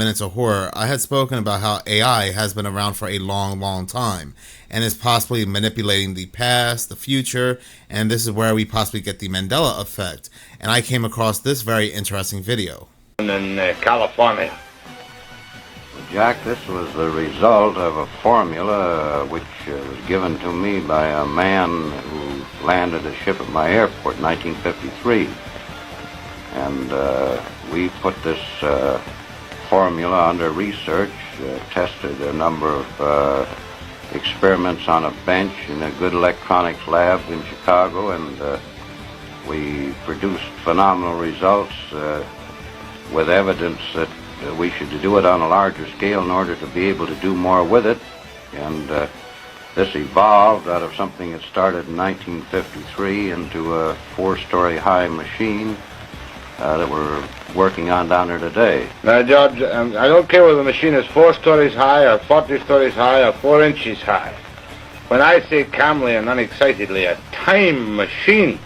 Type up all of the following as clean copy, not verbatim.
Minutes of Horror, I had spoken about how AI has been around for a long time and is possibly manipulating the past, the future, and this is where we possibly get the Mandela effect. And I came across this very interesting video. In California. Jack, this was the result of a formula which was given to me by a man who landed a ship at my airport in 1953. And we put this formula under research, tested a number of experiments on a bench in a good electronics lab in Chicago, and we produced phenomenal results with evidence that we should do it on a larger scale in order to be able to do more with it. And this evolved out of something that started in 1953 into a 4-story high machine that we're working on down there today. Now, George, I don't care whether the machine is 4 stories high or 40 stories high or 4 inches high. When I say calmly and unexcitedly, a time machine,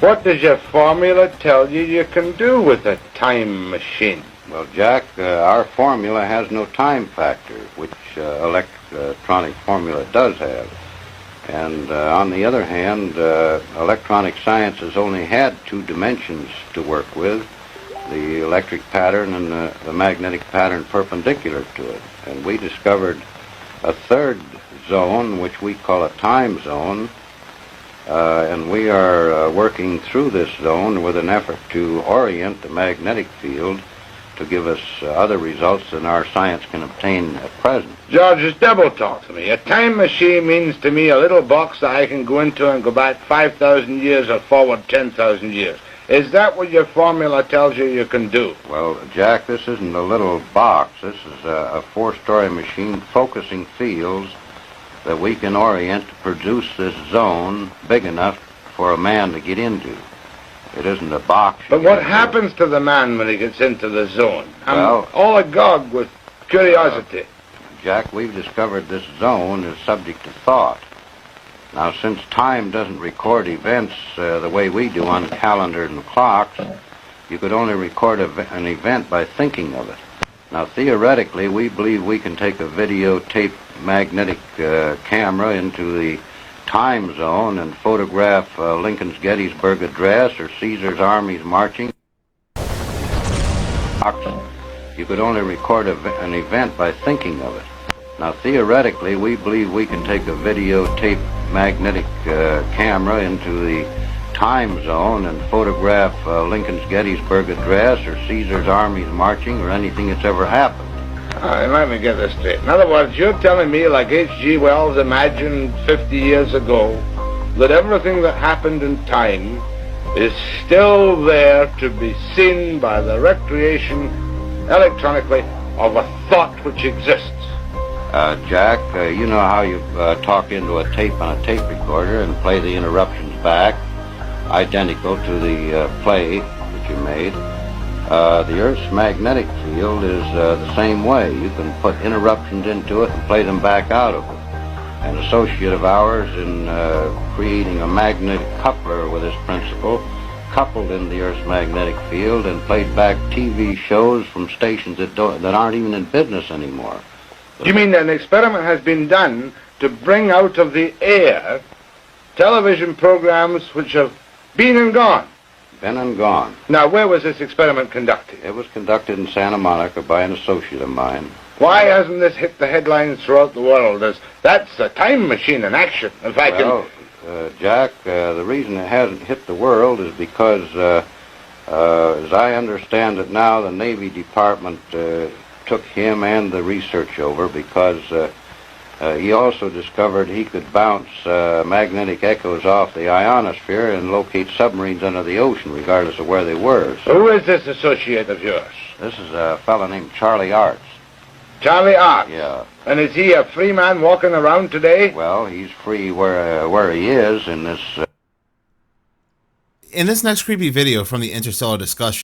what does your formula tell you you can do with a time machine? Well, Jack, our formula has no time factor, which electronic formula does have. And on the other hand, electronic science has only had 2 dimensions to work with, the electric pattern and the magnetic pattern perpendicular to it. And we discovered a 3rd zone, which we call a time zone, and we are working through this zone with an effort to orient the magnetic field to give us other results than our science can obtain at present. George, it's double talk to me. A time machine means to me a little box that I can go into and go back 5,000 years or forward 10,000 years. Is that what your formula tells you you can do? Well, Jack, this isn't a little box. This is a 4-story machine focusing fields that we can orient to produce this zone big enough for a man to get into. It isn't a box. But what happens to the man when he gets into the zone? Well, I'm all agog with curiosity. Jack, we've discovered this zone is subject to thought. Now, since time doesn't record events the way we do on calendars and clocks, you could only record an event by thinking of it. Now, theoretically, we believe we can take a videotape magnetic camera into the time zone and photograph Lincoln's Gettysburg Address or Caesar's armies marching. You could only record an event by thinking of it. Now, theoretically, we believe we can take a videotape magnetic camera into the time zone and photograph Lincoln's Gettysburg Address or Caesar's armies marching or anything that's ever happened. Let me get this straight. In other words, you're telling me, like H.G. Wells imagined 50 years ago, that everything that happened in time is still there to be seen by the recreation electronically of a thought which exists. Jack, you know how you talk into a tape on a tape recorder and play the interruptions back, identical to the play that you made. The Earth's magnetic field is the same way. You can put interruptions into it and play them back out of it. An associate of ours in creating a magnetic coupler with this principle coupled in the Earth's magnetic field and played back TV shows from stations that aren't even in business anymore. You mean that an experiment has been done to bring out of the air television programs which have been and gone? Been and gone. Now, where was this experiment conducted? It was conducted in Santa Monica by an associate of mine. Why hasn't this hit the headlines throughout the world as that's a time machine in action? If I can... Jack, the reason it hasn't hit the world is because, as I understand it now, the Navy Department took him and the research over because he also discovered he could bounce magnetic echoes off the ionosphere and locate submarines under the ocean, regardless of where they were. So who is this associate of yours? This is a fellow named Charlie Arts. Charlie Arts? Yeah. And is he a free man walking around today? Well, he's free where he is in this... In this next creepy video from the interstellar discussion,